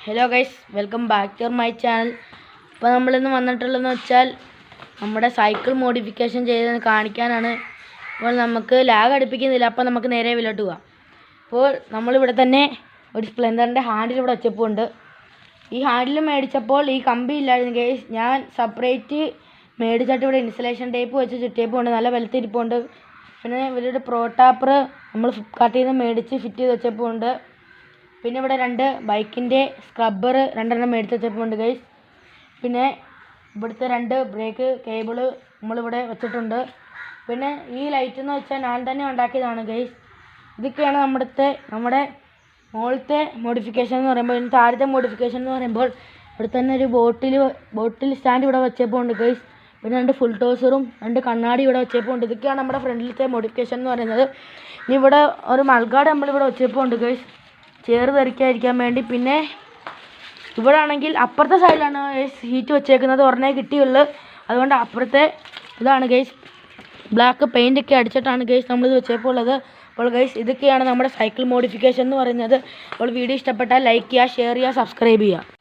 Hello guys, welcome back to my channel. അപ്പോൾ നമ്മളിന്ന് വന്നിട്ടുള്ളതെന്ന് വെച്ചാൽ നമ്മുടെ സൈക്കിൾ മോഡിഫിക്കേഷൻ ചെയ്തെന്ന് കാണിക്കാനാണ്. അപ്പോൾ നമുക്ക് ലാഗ് അടുപ്പിക്കുന്നില്ല, അപ്പോൾ നമുക്ക് നേരെ വിലോട്ട് പോകാം. അപ്പോൾ നമ്മളിവിടെ തന്നെ ഒരു സ്പ്ലെൻഡറിൻ്റെ ഹാൻഡിൽ ഇവിടെ വെച്ചപ്പോൾ ഉണ്ട്. ഈ ഹാൻഡിൽ മേടിച്ചപ്പോൾ ഈ കമ്പി ഇല്ലായിരുന്നു ഗൈസ്. ഞാൻ സെപ്പറേറ്റ് മേടിച്ചിട്ട് ഇവിടെ ഇൻസുലേഷൻ ടേപ്പ് വെച്ച് ചുറ്റിയപ്പോൾ ഉണ്ട്, നല്ല ബലത്തിരിപ്പുണ്ട്. പിന്നെ ഇവരുടെ പ്രോട്ടാപ്പർ നമ്മൾ ഫ്ലിപ്കാർട്ടിൽ നിന്ന് മേടിച്ച് ഫിറ്റ് ചെയ്ത് വെച്ചപ്പോൾ ഉണ്ട്. പിന്നെ ഇവിടെ രണ്ട് ബൈക്കിൻ്റെ സ്ക്രബ്ബർ രണ്ടെണ്ണം മേടിച്ച് വെച്ചപ്പോൾ ഉണ്ട് ഗൈസ്. പിന്നെ ഇവിടുത്തെ രണ്ട് ബ്രേക്ക് കേബിള് നമ്മളിവിടെ വെച്ചിട്ടുണ്ട്. പിന്നെ ഈ ലൈറ്റ് എന്ന് വെച്ചാൽ ഞാൻ തന്നെ ഉണ്ടാക്കിയതാണ് ഗൈസ്. ഇതൊക്കെയാണ് നമ്മുടെ മുകളിലത്തെ മോഡിഫിക്കേഷൻ എന്ന് പറയുമ്പോൾ. ഇനി താഴത്തെ മോഡിഫിക്കേഷൻ എന്ന് പറയുമ്പോൾ ഇവിടെ തന്നെ ഒരു ബോട്ടിൽ സ്റ്റാൻഡ് ഇവിടെ വെച്ചപ്പോൾ ഉണ്ട് ഗൈസ്. പിന്നെ രണ്ട് ഫുൾ ടോസറും രണ്ട് കണ്ണാടി ഇവിടെ വെച്ചപ്പോൾ ഉണ്ട്. ഇതൊക്കെയാണ് നമ്മുടെ ഫ്രണ്ടിലത്തെ മോഡിഫിക്കേഷൻ എന്ന് പറയുന്നത്. ഇനി ഇവിടെ ഒരു മൾഗാർഡ് നമ്മളിവിടെ വെച്ചപ്പോൾ ഉണ്ട് ഗൈസ്, ചേറ് തെറിക്കാതിരിക്കാൻ വേണ്ടി. പിന്നെ ഇവിടെ ആണെങ്കിൽ അപ്പുറത്തെ സൈഡിലാണ് ഗൈസ് ഹീറ്റ് വെച്ചേക്കുന്നത്, ഒരെണ്ണേ കിട്ടിയുള്ളൂ. അതുകൊണ്ട് അപ്പുറത്തെ ഇതാണ് ഗൈസ്, ബ്ലാക്ക് പെയിൻ്റൊക്കെ അടിച്ചിട്ടാണ് ഗൈസ് നമ്മളിത് വെച്ചപ്പോൾ ഉള്ളത്. അപ്പോൾ ഗൈസ് ഇതൊക്കെയാണ് നമ്മുടെ സൈക്കിൾ മോഡിഫിക്കേഷൻ എന്ന് പറയുന്നത്. അപ്പോൾ വീഡിയോ ഇഷ്ടപ്പെട്ടാൽ ലൈക്ക് ചെയ്യുക, ഷെയർ ചെയ്യുക, സബ്സ്ക്രൈബ് ചെയ്യുക.